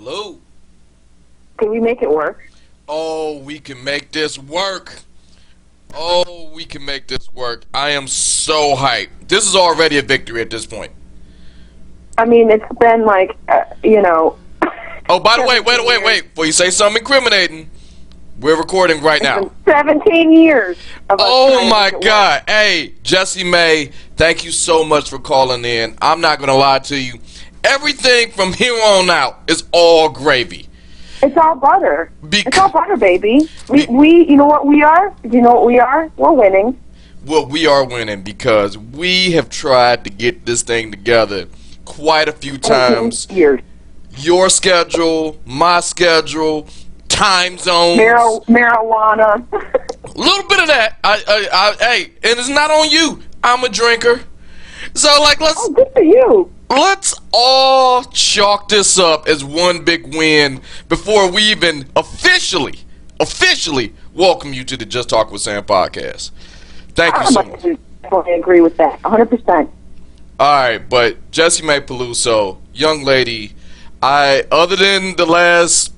Hello. Can we make it work? Oh, we can make this work. Oh, we can make this work. I am so hyped. This is already a victory at this point. I mean, it's been like, Oh, by the way, wait. Before you say something incriminating, we're recording right now. 17 years of us Oh trying my to make it God. work. Hey, Jessimae, thank you so much for calling in. I'm not going to lie to you. Everything from here on out is all gravy. It's all butter. It's Because, all butter, baby. We, you know what we are? Do you know what we are? We're winning. well, we are winning because we have tried to get this thing together quite a few 17 times. years. Your schedule, my schedule, time zones. Marijuana. A little bit of that. Hey, and it's not on you. I'm a drinker. So, like, Oh, good for you. let's all chalk this up as one big win before we even officially welcome you to the Just Talk with Sam podcast. Thank you so much. I agree with that. 100%. All right, but Jessimae Peluso, young lady, other than the last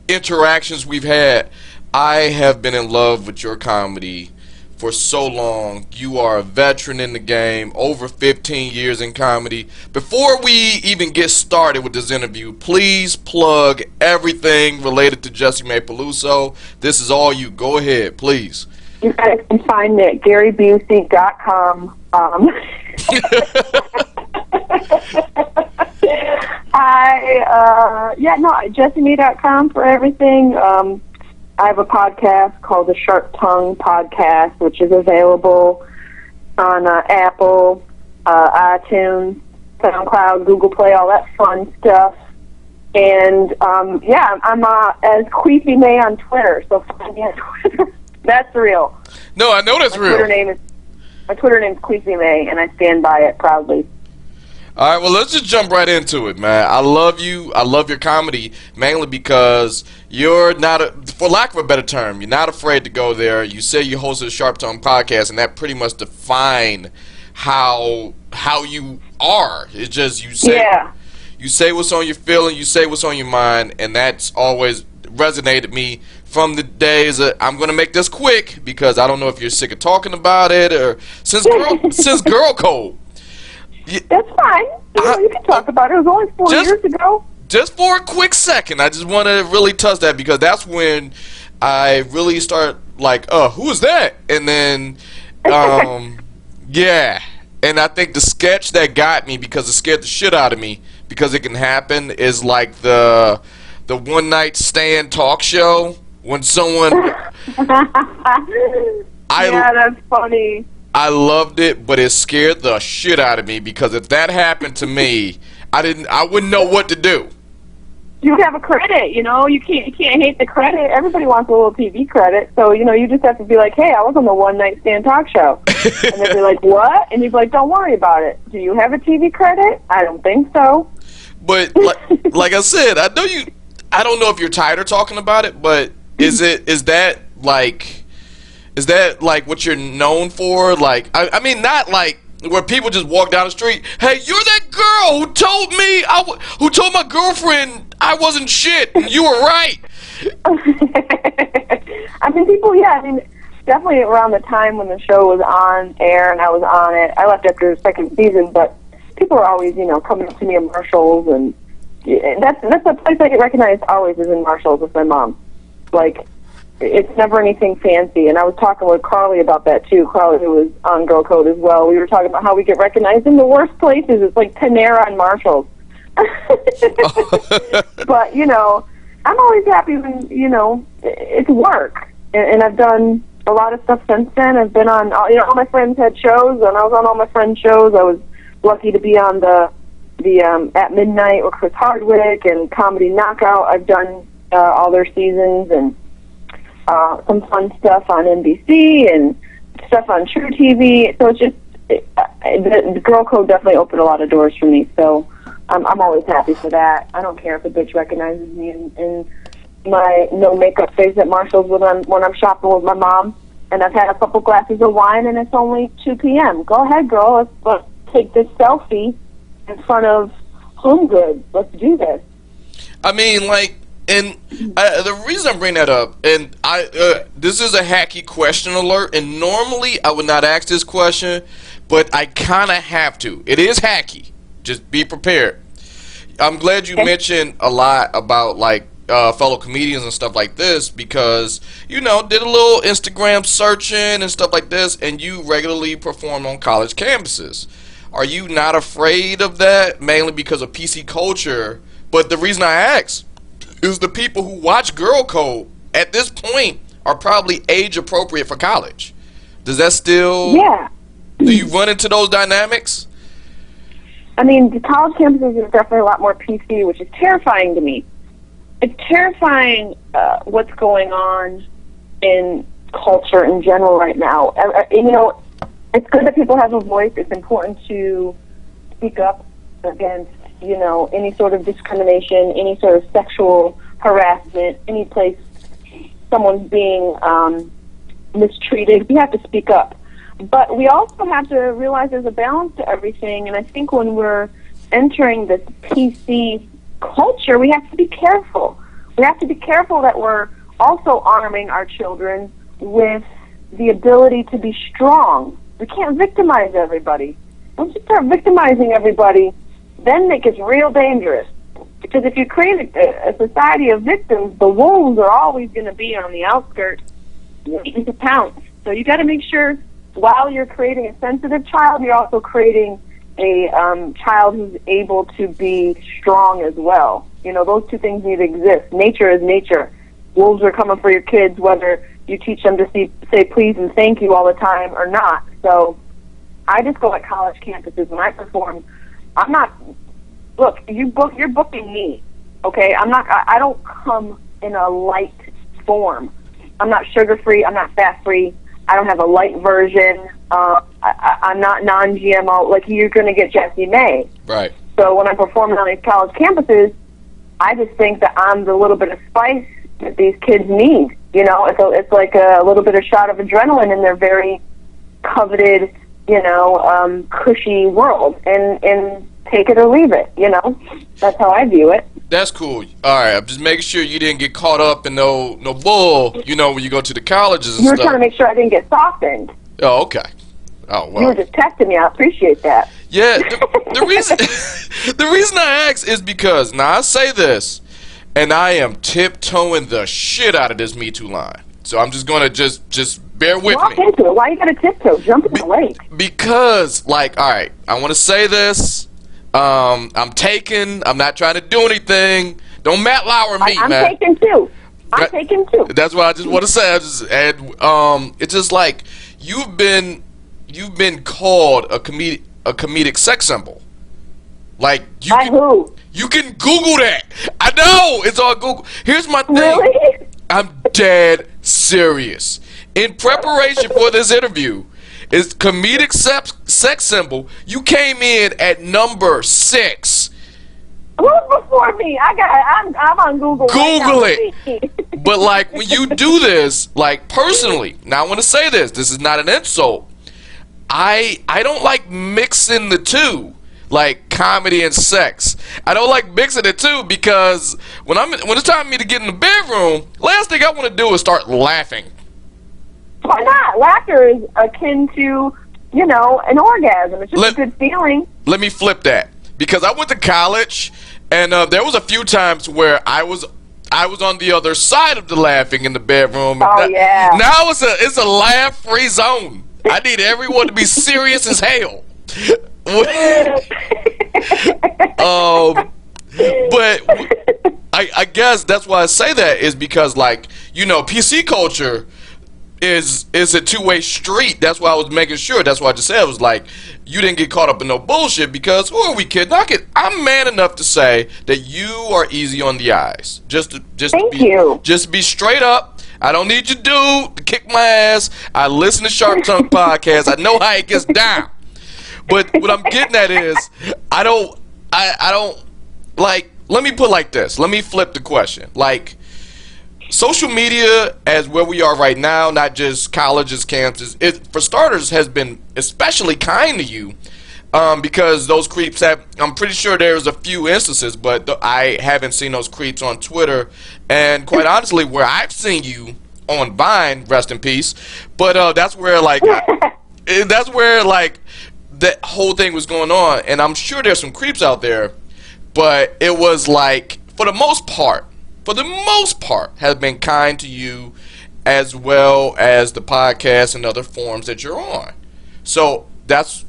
interactions we've had, I have been in love with your comedy for so long. You are a veteran in the game, over 15 years in comedy. Before we even get started with this interview, please plug everything related to Jessimae Peluso. This is all you. Go ahead, please. You guys can find me at GaryBusey.com. Jessimae.com for everything. I have a podcast called the Sharp Tongue Podcast, which is available on Apple, iTunes, SoundCloud, Google Play, all that fun stuff. And I'm as Queefy May on Twitter, so find me on Twitter. That's real. No, I know that's real. My Twitter name is Queefy May, and I stand by it proudly. All right, well, let's just jump right into it, man. I love you. I love your comedy, mainly because you're not, for lack of a better term, you're not afraid to go there. You say you host a Sharp Tongue podcast, and that pretty much defines how you are. It's just you say what's on your feeling, you say what's on your mind, and that's always resonated me from the days that I'm going to make this quick because I don't know if you're sick of talking about it or since Girl Code. That's fine. You can talk about it. It was only 4 years ago. Just for a quick second, I just want to really touch that because that's when I really start like, who is that? And then, yeah. And I think the sketch that got me because it scared the shit out of me because it can happen is like the one night stand talk show when someone. Yeah, that's funny. I loved it, but it scared the shit out of me because if that happened to me, I wouldn't know what to do. You have a credit, you can't hate the credit. Everybody wants a little TV credit, so you just have to be like, hey, I was on the one night stand talk show, and they'd be like, what? And you'd be like, don't worry about it. Do you have a TV credit? I don't think so. But like I said, I don't know if you're tired of talking about it, but is that like what you're known for? Like, I mean, not like where people just walk down the street. Hey, you're that girl who told me, who told my girlfriend I wasn't shit. And you were right. I mean, definitely around the time when the show was on air and I was on it. I left after the second season, but people are always, coming up to me in Marshalls, and that's the place I get recognized always is in Marshalls with my mom. Like, it's never anything fancy, and I was talking with Carly about that too. Carly, who was on Girl Code as well, we were talking about how we get recognized in the worst places. It's like Panera and Marshalls. But I'm always happy when it's work, and I've done a lot of stuff since then. I've been on all my friends had shows, and I was on all my friends' shows. I was lucky to be on the At Midnight with Chris Hardwick and Comedy Knockout. I've done all their seasons and some fun stuff on NBC and stuff on True TV. So it's just the Girl Code definitely opened a lot of doors for me. So I'm always happy for that. I don't care if a bitch recognizes me in my no makeup face at Marshall's when I'm shopping with my mom, and I've had a couple glasses of wine and it's only 2 p.m. Go ahead, girl. Let's take this selfie in front of Home Goods. Let's do this. I mean, like, and the reason I bring that up, and this is a hacky question alert, and normally I would not ask this question, but I kind of have to. It is hacky. Just be prepared. I'm glad you mentioned a lot about, like, fellow comedians and stuff like this, because, you know, did a little Instagram searching and stuff like this, and you regularly perform on college campuses. Are you not afraid of that, mainly because of PC culture? But the reason I ask is the people who watch Girl Code at this point are probably age appropriate for college. Does that still... Yeah. Do you run into those dynamics? I mean, the college campuses is definitely a lot more PC, which is terrifying to me. It's terrifying what's going on in culture in general right now. You know, it's good that people have a voice. It's important to speak up against, you know, any sort of discrimination, any sort of sexual harassment, any place someone's being mistreated. We have to speak up. But we also have to realize there's a balance to everything, and I think when we're entering this PC culture, we have to be careful. We have to be careful that we're also arming our children with the ability to be strong. We can't victimize everybody. Once you start victimizing everybody, then it gets real dangerous. Because if you create a society of victims, the wolves are always going to be on the outskirts waiting to pounce. So you got to make sure while you're creating a sensitive child, you're also creating a child who's able to be strong as well. You know, those two things need to exist. Nature is nature. Wolves are coming for your kids, whether you teach them to say please and thank you all the time or not. So I just go at college campuses when I perform. I'm not. Look, you're booking me, okay? I don't come in a light form. I'm not sugar-free. I'm not fat-free. I don't have a light version. I'm not non-GMO. Like, you're going to get Jessimae. Right. So when I'm performing on these college campuses, I just think that I'm the little bit of spice that these kids need. You know, it's like a little bit of shot of adrenaline in their very coveted, you know, cushy world. And take it or leave it, you know. That's how I view it. That's cool. All right, I'm just making sure you didn't get caught up in no bull, you know, when you go to the colleges and You were stuff. trying to make sure I didn't get softened. Oh, okay. Oh, well. You were just testing me. I appreciate that. Yeah, the reason I ask is because, now I say this, and I am tiptoeing the shit out of this Me Too line. So I'm just going to just bear with Walk me. into it. Why you got to tiptoe? Jump in the lake. Because, like, all right, I want to say this. I'm taken. I'm not trying to do anything. Don't Matt Lauer me, I'm man. taken too. I'm taken too. That's what I just want to say. It's just like you've been called a comedic sex symbol. Like By who? You can Google that. I know it's all Google. Here's my thing. Really? I'm dead serious. In preparation for this interview, is comedic sex symbol. You came in at number 6. Who's before me? I'm on Google. Google right it. But like when you do this, like personally, now I want to say this. This is not an insult. I don't like mixing the two, like comedy and sex. I don't like mixing the two because when it's time for me to get in the bedroom, last thing I want to do is start laughing. Why not? Laughter is akin to, you know, an orgasm. It's just a good feeling. Let me flip that, because I went to college, and there was a few times where I was on the other side of the laughing in the bedroom. Oh, yeah. Now it's a laugh-free zone. I need everyone to be serious as hell. But I guess that's why I say that is because, like, you know, PC culture is a two-way street. That's why I was making sure. That's why I just said it was like you didn't get caught up in no bullshit, because who are we kidding? I'm man enough to say that you are easy on the eyes. Just be straight up. I don't need you to kick my ass. I listen to Sharp Tongue podcast. I know how it gets down. But what I'm getting at is I don't like, let me put it like this. Let me flip the question. Like, social media, as where we are right now, not just colleges, campuses, it, for starters, has been especially kind to you. Because those creeps have, I'm pretty sure there's a few instances, but I haven't seen those creeps on Twitter. And quite honestly, where I've seen you on Vine, rest in peace, but that's where like that's where like that whole thing was going on. And I'm sure there's some creeps out there, but it was like for the most part, have been kind to you, as well as the podcast and other forums that you're on. So that's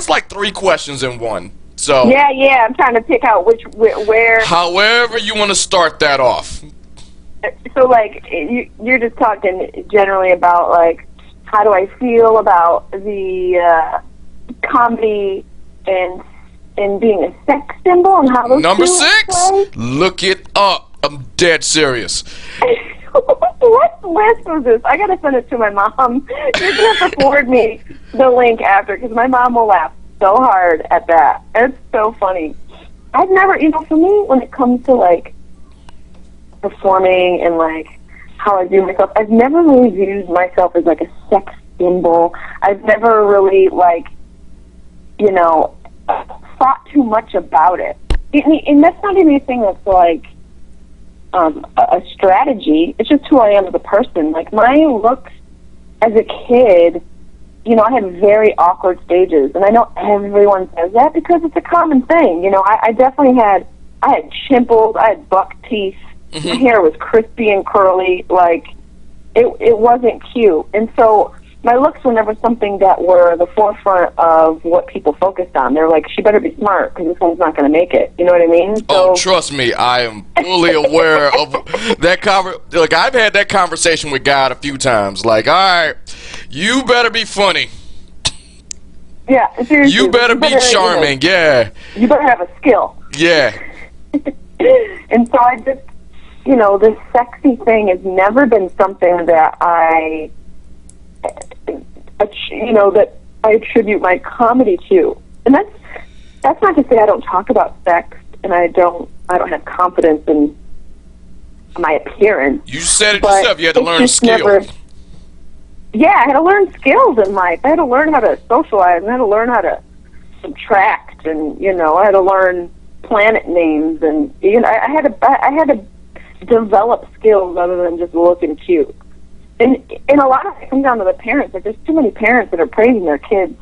like 3 questions in one. So yeah, I'm trying to pick out where. However you want to start that off. So like you're just talking generally about like how do I feel about the comedy and being a sex symbol and how those Number two 6, play? look it up. I'm dead serious. What list was this? I gotta send it to my mom. You're gonna have to forward me the link after, because my mom will laugh so hard at that. It's so funny. I've never, for me, when it comes to like performing and like how I view myself, I've never really viewed myself as like a sex symbol. I've never really like, thought too much about it. And that's not anything that's like a strategy. It's just who I am as a person. Like my looks as a kid, I had very awkward stages, and I know everyone says that because it's a common thing. I definitely had chimples, I had buck teeth, my hair was crispy and curly, like it wasn't cute. And so my looks were never something that were the forefront of what people focused on. They're like, she better be smart because this one's not going to make it. You know what I mean? So, trust me, I am fully aware of that. Like, I've had that conversation with God a few times. Like, all right, you better be funny. Yeah, seriously. You better be charming, yeah. You better have a skill. Yeah. And so I just, this sexy thing has never been something that that I attribute my comedy to. And that's not to say I don't talk about sex and I don't have confidence in my appearance. You said it yourself, you had to learn skills. Yeah, I had to learn skills in life. I had to learn how to socialize, and I had to learn how to subtract, and I had to learn planet names, and I had to develop skills other than just looking cute. And a lot of it comes down to the parents. Like, there's too many parents that are praising their kids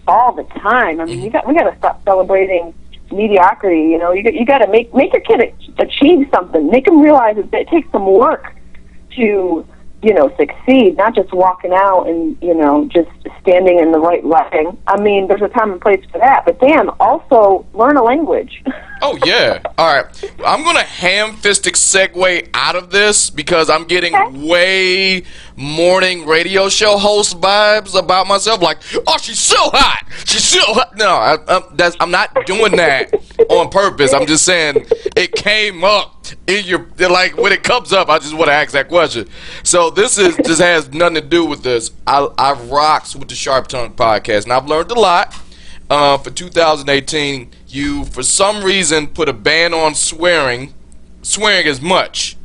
all the time. I mean, we got to stop celebrating mediocrity. You got to make your kid achieve something. Make them realize that it takes some work to succeed, not just walking out and just standing in the right lighting. I mean, there's a time and place for that. But damn, also learn a language. Oh, yeah. All right. I'm going to ham-fisted segue out of this because I'm getting way morning radio show host vibes about myself. Like, oh, she's so hot. She's so hot. No, I'm not doing that on purpose. I'm just saying it came up in your, like, when it comes up, I just want to ask that question. So this has nothing to do with this. I rocks with the Sharp Tongue podcast, and I've learned a lot. For 2018, you, for some reason, put a ban on swearing as much.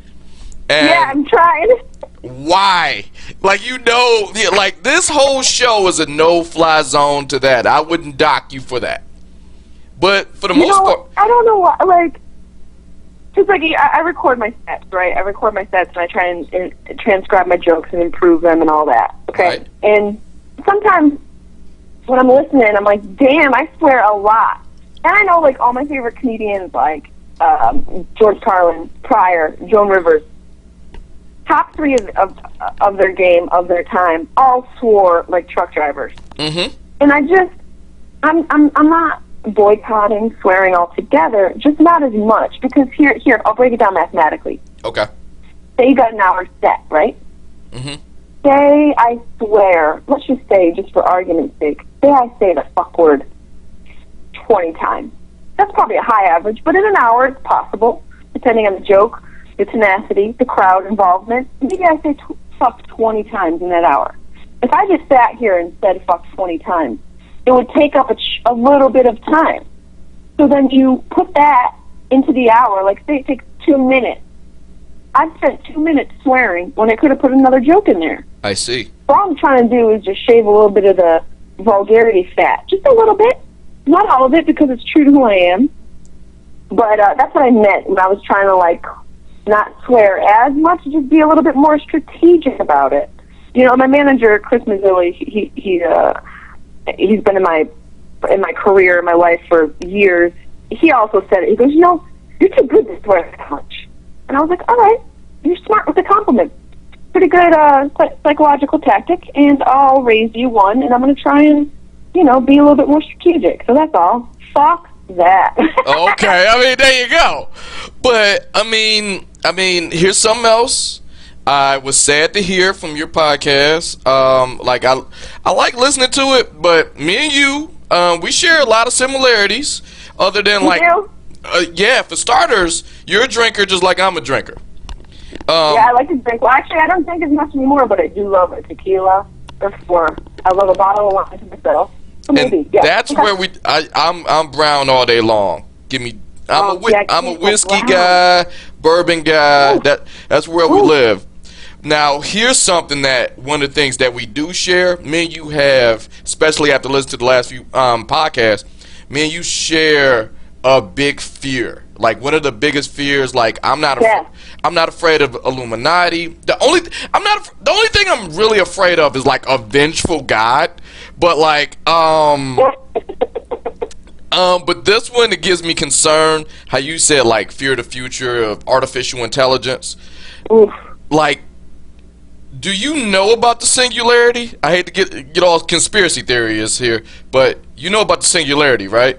And yeah, I'm trying. Why? Like, like, this whole show is a no-fly zone to that. I wouldn't dock you for that. But for the most part, I don't know why, like, because, like, I record my sets, right? I record my sets, and I try and transcribe my jokes and improve them and all that, okay? Right. And sometimes when I'm listening, I'm like, damn, I swear a lot. And I know, like, all my favorite comedians, like George Carlin, Pryor, Joan Rivers, top 3 of their game, of their time, all swore like truck drivers. Mm-hmm. And I'm not boycotting swearing altogether, just not as much, because here, I'll break it down mathematically. Okay. Say you got an hour set, right? Mm-hmm. Say I swear, let's just say, just for argument's sake, say I say the fuck word 20 times. That's probably a high average, but in an hour it's possible, depending on the joke, the tenacity, the crowd involvement. Maybe I say fuck 20 times in that hour. If I just sat here and said fuck 20 times, it would take up a little bit of time. So then you put that into the hour, like say it takes 2 minutes. I've spent 2 minutes swearing when I could have put another joke in there. I see. All I'm trying to do is just shave a little bit of the vulgarity fat, just a little bit. Not all of it, because it's true to who I am. But that's what I meant when I was trying to, like, not swear as much, just be a little bit more strategic about it. You know, my manager, Chris Mazzilli, he's been in my career, in my life for years. He also said it. He goes, you know, you're too good to swear that much. And I was like, all right, you're smart with a compliment. Pretty good psychological tactic, and I'll raise you one, and I'm going to try and, you know, be a little bit more strategic. So that's all. Fuck that. Okay, I mean, there you go. But I mean, here's something else. I was sad to hear from your podcast. Like I like listening to it, but me and you, we share a lot of similarities. Other than You do? yeah, for starters, you're a drinker just like I'm a drinker. Yeah, I like to drink. Well, actually, I don't drink as much anymore, but I do love a tequila. Or I love a bottle of wine to myself. So maybe, And yeah. that's Okay. where I'm brown all day long. Give me. I'm a whiskey brown. guy, bourbon guy. Ooh. That's where we Ooh. live. Now, here's something that one of the things that we do share. Me and you have, especially after listening to the last few podcasts, me and you share a big fear. Like one of the biggest fears. Like I'm not afraid of Illuminati. The only thing I'm really afraid of is like a vengeful God. But like but this one, it gives me concern. How you said like fear the future of artificial intelligence. Oof. Like, do you know about the singularity? I hate to get all conspiracy theories here, but you know about the singularity, right?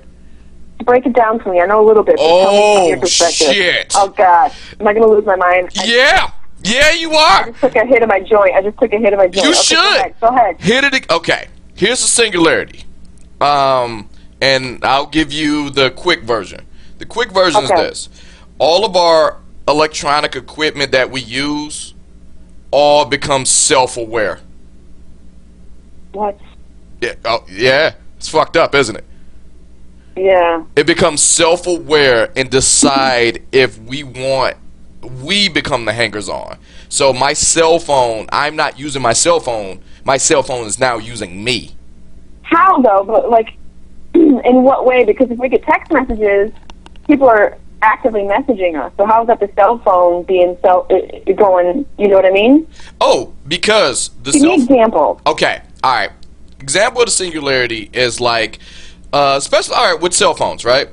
Break it down for me. I know a little bit. But tell me from your perspective. Shit. Oh, God. Am I going to lose my mind? Yeah, you I are. just took a hit of my joint. You Okay, should. Go ahead. Hit it. Okay. Here's the singularity. And I'll give you the quick version. The quick version is this: all of our electronic equipment that we use all becomes self-aware. What? Yeah. Oh, yeah. It's fucked up, isn't it? Yeah. It becomes self-aware and decide if we become the hangers-on. So my cell phone, I'm not using my cell phone. My cell phone is now using me. How, though? But, like, in what way? Because if we get text messages, people are actively messaging us. So how is that the cell phone being going, you know what I mean? Oh, because the Give me an example. Okay, all right. Example of the singularity is like, especially, all right, with cell phones, right?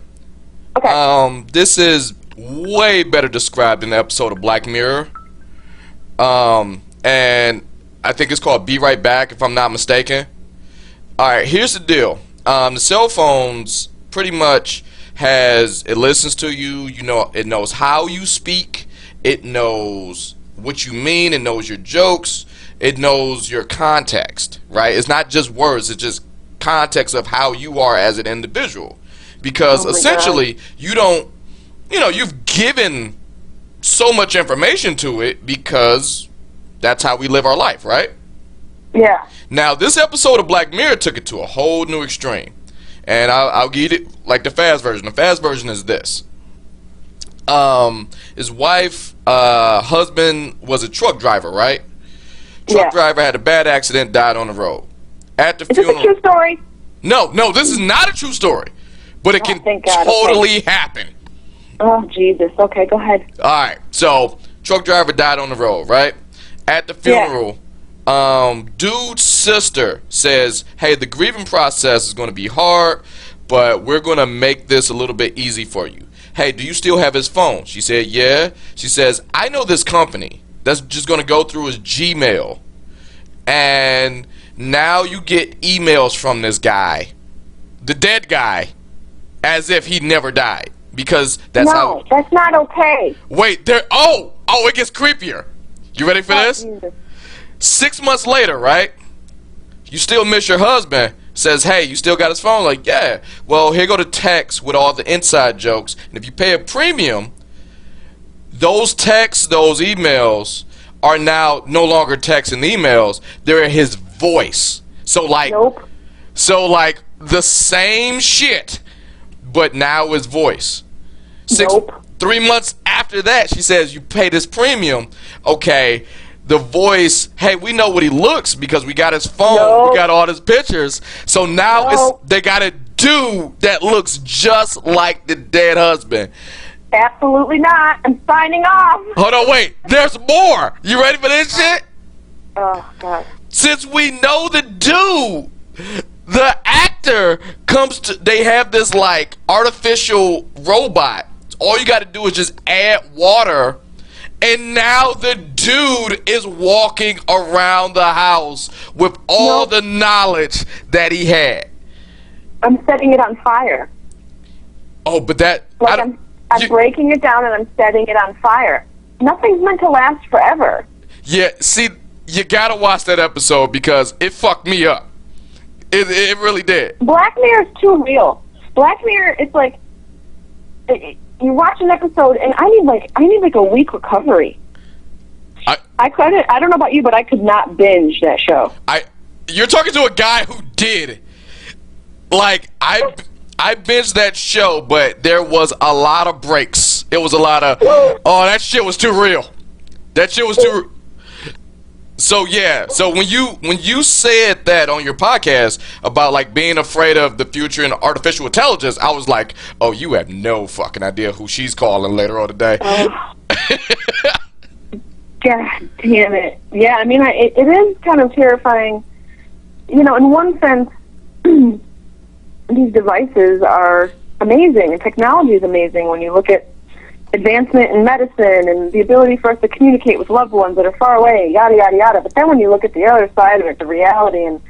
Okay. This is way better described in the episode of Black Mirror. And I think it's called Be Right Back, if I'm not mistaken. All right, here's the deal. The cell phones pretty much it listens to you. You know, it knows how you speak. It knows what you mean. It knows your jokes. It knows your context, right? It's not just words. It's just context of how you are as an individual. Because essentially, you've given so much information to it because that's how we live our life, right? Yeah. Now, this episode of Black Mirror took it to a whole new extreme. And I'll give it like the fast version. The fast version is this. His wife, husband was a truck driver, right? Truck driver had a bad accident, died on the road. At the funeral. Is this a true story? No, this is not a true story. But it can totally happen. Oh, Jesus. Okay, go ahead. Alright, so truck driver died on the road, right? At the funeral, dude's sister says, hey, the grieving process is going to be hard, but we're going to make this a little bit easy for you. Hey, do you still have his phone? She said, yeah. She says, I know this company that's just going to go through his Gmail. And now you get emails from this guy, the dead guy, as if he never died. Because that's how... No, that's not okay. Wait, it gets creepier. You ready for this? Jesus. 6 months later, right? You still miss your husband. Says, hey, you still got his phone? Like, yeah. Well, here go the text with all the inside jokes. And if you pay a premium, those texts, those emails are now no longer texts and emails. They're his voice. So like, the same shit, but now his voice. 3 months after that, she says, you pay this premium. Okay, the voice. Hey, we know what he looks because we got his phone. No. We got all his pictures. So now No. they got a dude that looks just like the dead husband. Absolutely not. I'm signing off. Hold on, wait. There's more. You ready for this shit? Oh, God. Since we know the dude, the actor comes to, they have this like artificial robot. All you got to do is just add water, and now the dude is walking around the house with all the knowledge that he had. I'm setting it on fire. Oh, but that... Like I'm breaking it down and I'm setting it on fire. Nothing's meant to last forever. Yeah, see, you got to watch that episode because it fucked me up. It really did. Black Mirror is too real. Black Mirror, it's like... You watch an episode, and I need like a week recovery. I couldn't. I don't know about you, but I could not binge that show. You're talking to a guy who did. Like I binged that show, but there was a lot of breaks. It was a lot of that shit was too real. That shit was too. So yeah, so when you said that on your podcast about like being afraid of the future and artificial intelligence, I was like, oh, you have no fucking idea who she's calling later on today. God damn it! Yeah, I mean, it is kind of terrifying. You know, in one sense, these devices are amazing, and technology is amazing when you look at advancement in medicine and the ability for us to communicate with loved ones that are far away, yada, yada, yada. But then when you look at the other side of it, the reality and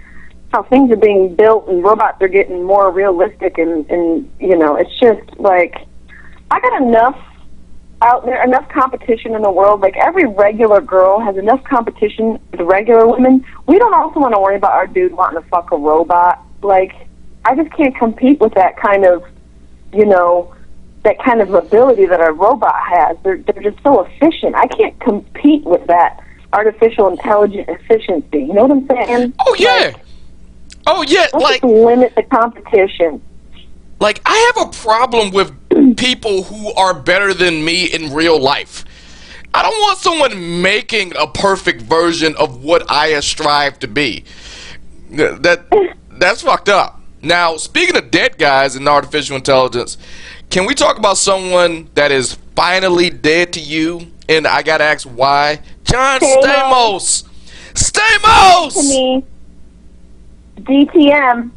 how things are being built and robots are getting more realistic and you know, it's just like, I got enough out there, enough competition in the world. Like, every regular girl has enough competition with regular women. We don't also want to worry about our dude wanting to fuck a robot. Like, I just can't compete with that kind of, you know, that kind of ability that a robot has. They're just so efficient. I can't compete with that artificial intelligent efficiency. You know what I'm saying? Oh yeah. Let's Like, just limit the competition. Like, I have a problem with people who are better than me in real life. I don't want someone making a perfect version of what I strive to be. That's fucked up. Now, speaking of dead guys in artificial intelligence, can we talk about someone that is finally dead to you? And I gotta ask why. John Stamos! Stamos! To me, DTM,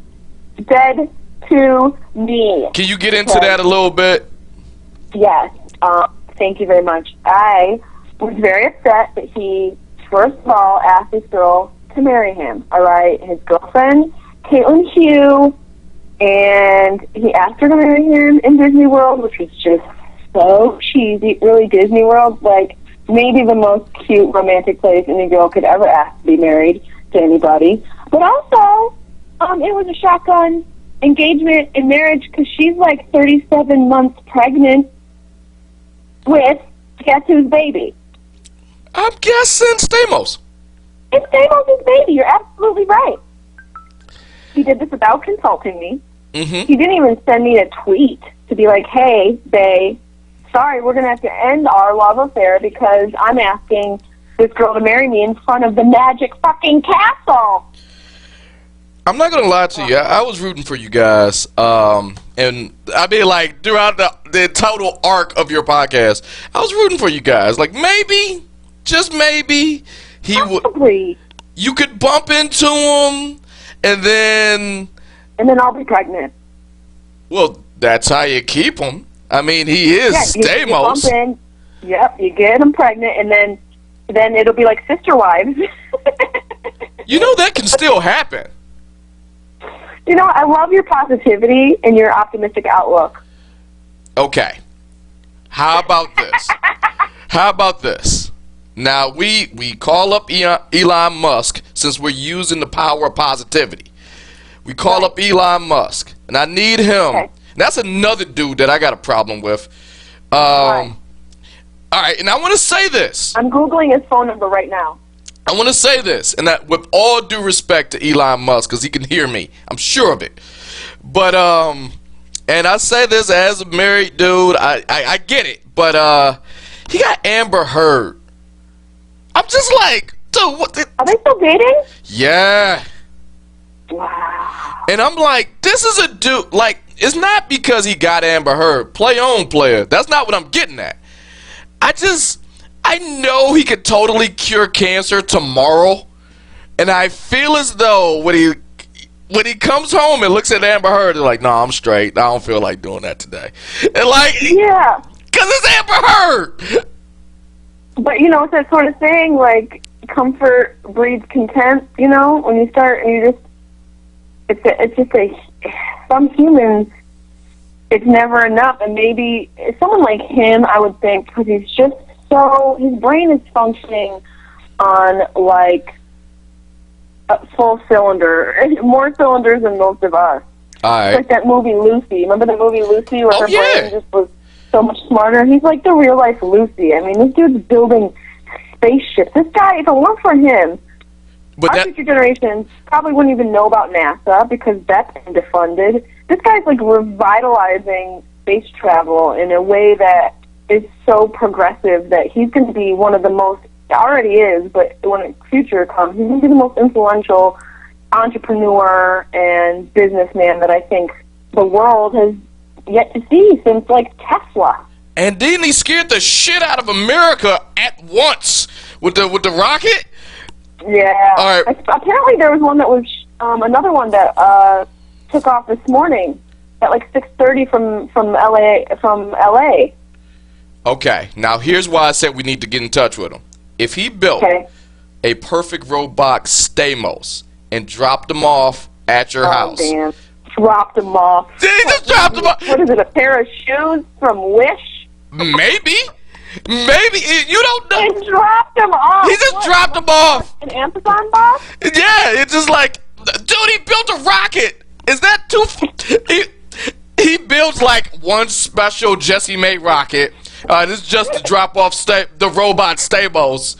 dead to me. Can you get into that a little bit? Yes. Thank you very much. I was very upset that he, first of all, asked this girl to marry him. All right? His girlfriend, Caitlin Hugh, and he asked her to marry him in Disney World, which was just so cheesy. Really, Disney World, like, maybe the most cute romantic place any girl could ever ask to be married to anybody. But also, it was a shotgun engagement and marriage because she's like 37 months pregnant with, guess whose baby? I'm guessing Stamos. It's Stamos' baby. You're absolutely right. He did this without consulting me. Mm-hmm. He didn't even send me a tweet to be like, hey, bae, sorry, we're going to have to end our love affair because I'm asking this girl to marry me in front of the magic fucking castle. I'm not going to lie to you. I was rooting for you guys. And I mean, like, throughout the total arc of your podcast, I was rooting for you guys. Like, maybe, just maybe, you could bump into him, and then I'll be pregnant. Well, that's how you keep him. I mean, he is Stamos. You bump in, yep, you get him pregnant, and then it'll be like sister wives. You know, that can still happen. You know, I love your positivity and your optimistic outlook. Okay. How about this? How about this? Now, we call up Elon Musk since we're using the power of positivity. We call up Elon Musk, and I need him. Okay. That's another dude that I got a problem with. All right, and I want to say this. I'm Googling his phone number right now. I want to say this, and that with all due respect to Elon Musk, because he can hear me. I'm sure of it. But, and I say this as a married dude. I get it. But, he got Amber Heard. I'm just like, dude, what the? Are they still dating? Yeah. Wow. And I'm like, this is a dude, like, it's not because he got Amber Heard. Play on, player. That's not what I'm getting at. I know he could totally cure cancer tomorrow. And I feel as though when he comes home and looks at Amber Heard, they're like, no, I'm straight. I don't feel like doing that today. And like, yeah. Because it's Amber Heard. But, you know, it's that sort of thing, like, comfort breeds content, you know? When you start, and you just, some humans, it's never enough. And maybe someone like him, I would think, because he's just so, his brain is functioning on, like, a full cylinder, more cylinders than most of us. All right. It's like that movie Lucy. Remember the movie Lucy where her brain just was so much smarter? He's like the real life Lucy. I mean, this dude's building spaceships. This guy, if it weren't for him, our future generations probably wouldn't even know about NASA because that's underfunded. This guy's like revitalizing space travel in a way that is so progressive that he's going to be one of the most, already is, but when the future comes, he's going to be the most influential entrepreneur and businessman that I think the world has yet to see since, like, Tesla. And then he scared the shit out of America at once with the rocket. Yeah. All right. Apparently there was one that was, another one that took off this morning at like 6:30 from LA. Okay. Now here's why I said we need to get in touch with him. If he built a perfect robot Stamos and dropped them off at your house. Damn. Dropped them off. Did he just drop them off? What is it, a pair of shoes from Wish? Maybe. You don't know. He dropped them off. He just dropped them off. An Amazon box? Yeah, it's just like, dude, he built a rocket. Is that too... He builds like one special Jessimae rocket. This is just to drop off the robot Stamos.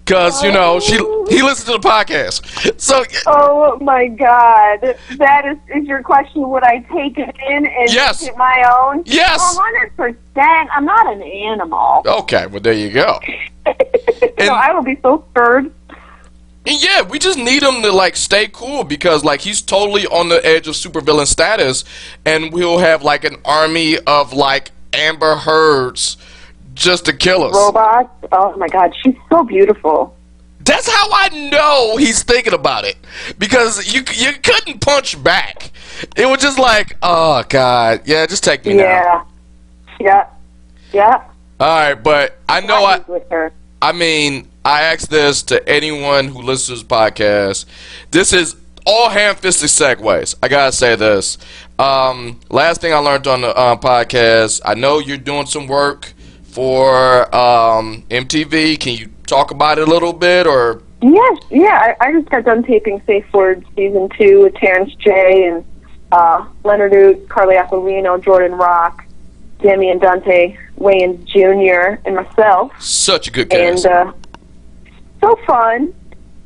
Because, you know, he listens to the podcast. So. Oh, my God. That is your question. Would I take it in and make it my own? Yes. 100%. I'm not an animal. Okay, well, there you go. So I will be so scared. And yeah, we just need him to, like, stay cool because, like, he's totally on the edge of supervillain status. And we'll have, like, an army of, like, Amber Heards just to kill us. Robots? Oh, my God. She's so beautiful. That's how I know he's thinking about it. Because you couldn't punch back. It was just like, oh, God. Yeah, just take me now. Yeah. All right, but I know I mean, I ask this to anyone who listens to this podcast. This is all ham-fisted segues. I gotta say this. Last thing I learned on the podcast, I know you're doing some work for MTV. Can you talk about it a little bit, or? Yes, yeah. I just got done taping Safe Word Season 2 with Terrence J. and Leonard Oot, Carly Aquilino, Jordan Rock, Damian Dante, Wayans Jr., and myself. Such a good cast. And so fun.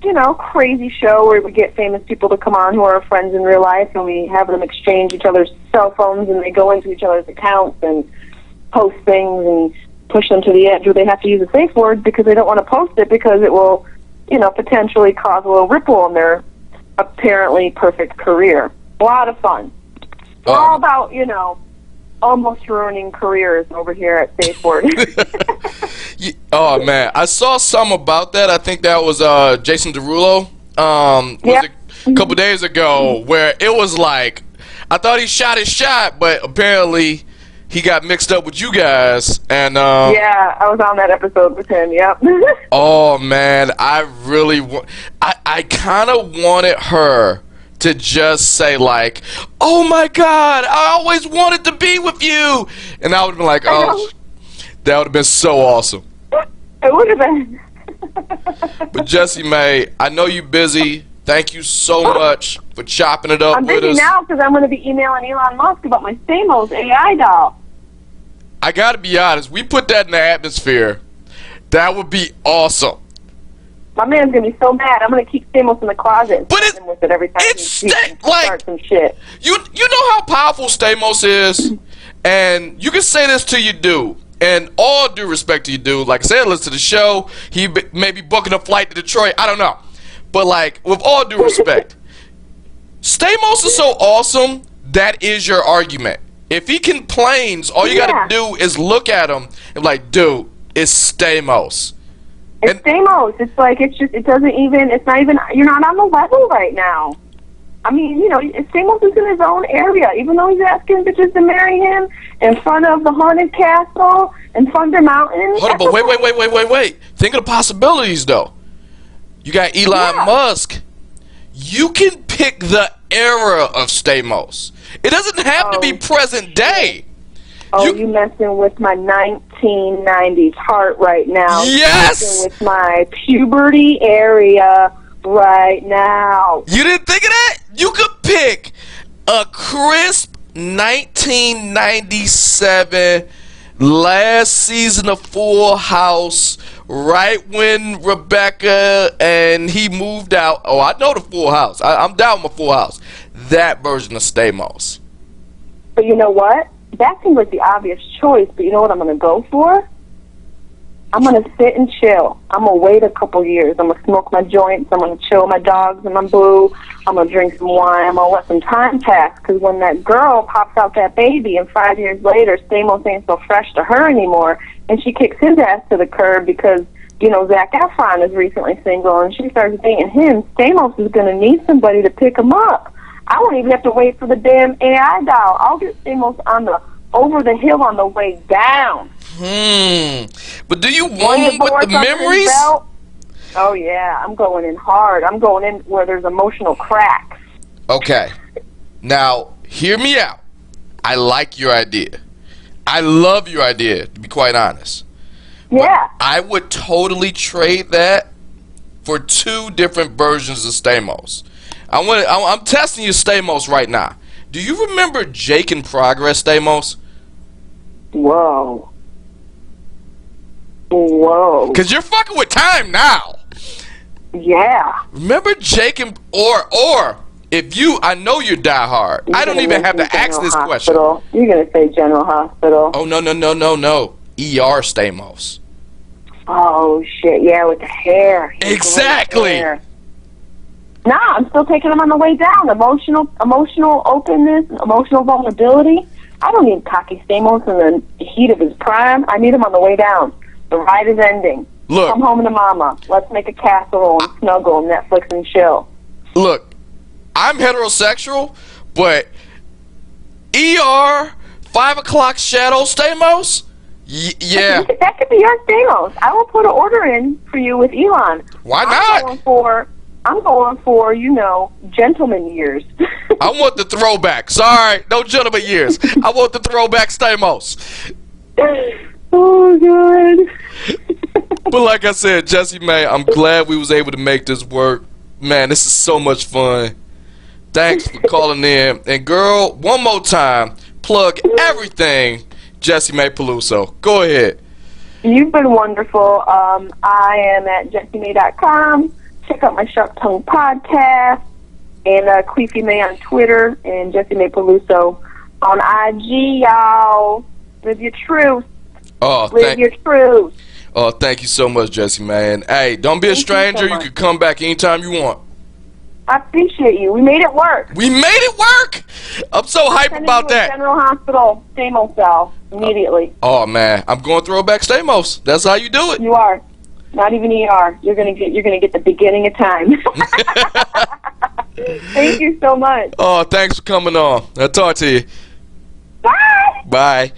You know, crazy show where we get famous people to come on who are friends in real life, and we have them exchange each other's cell phones, and they go into each other's accounts and post things and push them to the edge where they have to use a safe word because they don't want to post it because it will, you know, potentially cause a little ripple in their apparently perfect career. A lot of fun. It's all about, you know, almost ruining careers over here at Safe Word. Oh, man. I saw some about that. I think that was Jason Derulo. Was it a couple days ago where it was like, I thought he shot his shot, but apparently he got mixed up with you guys. And yeah, I was on that episode with him, yep. Oh, man. I really I kind of wanted her to just say, like, oh, my God, I always wanted to be with you. And I would have been like, oh, that would have been so awesome. It would have been. But Jessimae, I know you're busy. Thank you so much for chopping it up with us. I'm busy now because I'm going to be emailing Elon Musk about my Stamos AI doll. I got to be honest. We put that in the atmosphere. That would be awesome. My man's going to be so mad. I'm going to keep Stamos in the closet. But with it every time he starts some shit. You know how powerful Stamos is? And you can say this to your dude. And all due respect to you, dude. Like I said, listen to the show. He may be booking a flight to Detroit. I don't know. But, like, with all due respect, Stamos is so awesome, that is your argument. If he complains, all you got to do is look at him and be like, dude, it's Stamos. It's Stamos. It's like, it's not even, you're not on the level right now. I mean, you know, Stamos is in his own area, even though he's asking bitches to marry him in front of the Haunted Castle and Thunder Mountain. Hold on, but wait. Think of the possibilities, though. You got Elon Musk. You can pick the era of Stamos. It doesn't have to be present day. Oh, you messing with my 1990s heart right now. Yes! Messing with my puberty area right now. You didn't think of that? You could pick a crisp 1997 last season of Full House, right when Rebecca and he moved out. Oh, I know the Full House. I'm down with Full House. That version of Stamos. But you know what? That seems like the obvious choice, but you know what I'm going to go for? I'm going to sit and chill. I'm going to wait a couple years. I'm going to smoke my joints. I'm going to chill with my dogs and my boo. I'm going to drink some wine. I'm going to let some time pass, because when that girl pops out that baby and 5 years later Stamos ain't so fresh to her anymore, and she kicks his ass to the curb because, you know, Zac Efron is recently single and she starts dating him, Stamos is going to need somebody to pick him up. I won't even have to wait for the damn AI doll. I'll get Stamos on the over the hill on the way down. But do you want him with the memories? Oh, yeah. I'm going in hard. I'm going in where there's emotional cracks. Okay. Now, hear me out. I like your idea. I love your idea, to be quite honest. Yeah. But I would totally trade that for two different versions of Stamos. I'm testing you Stamos right now. Do you remember Jake in Progress Stamos? Whoa. Because you're fucking with time now. Yeah. Remember Jake and or if you, I know you're diehard. I don't even have to ask this question. You're gonna say General Hospital. Oh no. ER Stamos. Oh shit! Yeah, with the hair. Exactly. Hair. Nah, I'm still taking him on the way down. Emotional openness, emotional vulnerability. I don't need cocky Stamos in the heat of his prime. I need him on the way down. The ride is ending. Look, come home to mama. Let's make a casserole and snuggle, Netflix and chill. Look, I'm heterosexual, but ER 5 o'clock shadow Stamos. Yeah. That could be your Stamos. I will put an order in for you with Elon. Why not? I'm going for, you know, gentleman years. I want the throwback. Sorry, no gentleman years. I want the throwback Stamos. Oh, God. But like I said, Jessimae, I'm glad we was able to make this work. Man, this is so much fun. Thanks for calling in. And girl, one more time, plug everything Jessimae Peluso. Go ahead. You've been wonderful. I am at jessimae.com. Check out my Sharp Tongue podcast, and Queefy May on Twitter, and Jessimae Peluso on IG, y'all. Live your truth. Live your truth. Oh, thank you so much, Jessimae. And hey, don't be a stranger. You can come back anytime you want. I appreciate you. We made it work. We made it work. I'm so hyped about that. General Hospital, Stamos style, immediately. Oh man, I'm going throwback Stamos. That's how you do it. You are. Not even ER. You're gonna get the beginning of time. Thank you so much. Oh, thanks for coming on. I'll talk to you. Bye. Bye.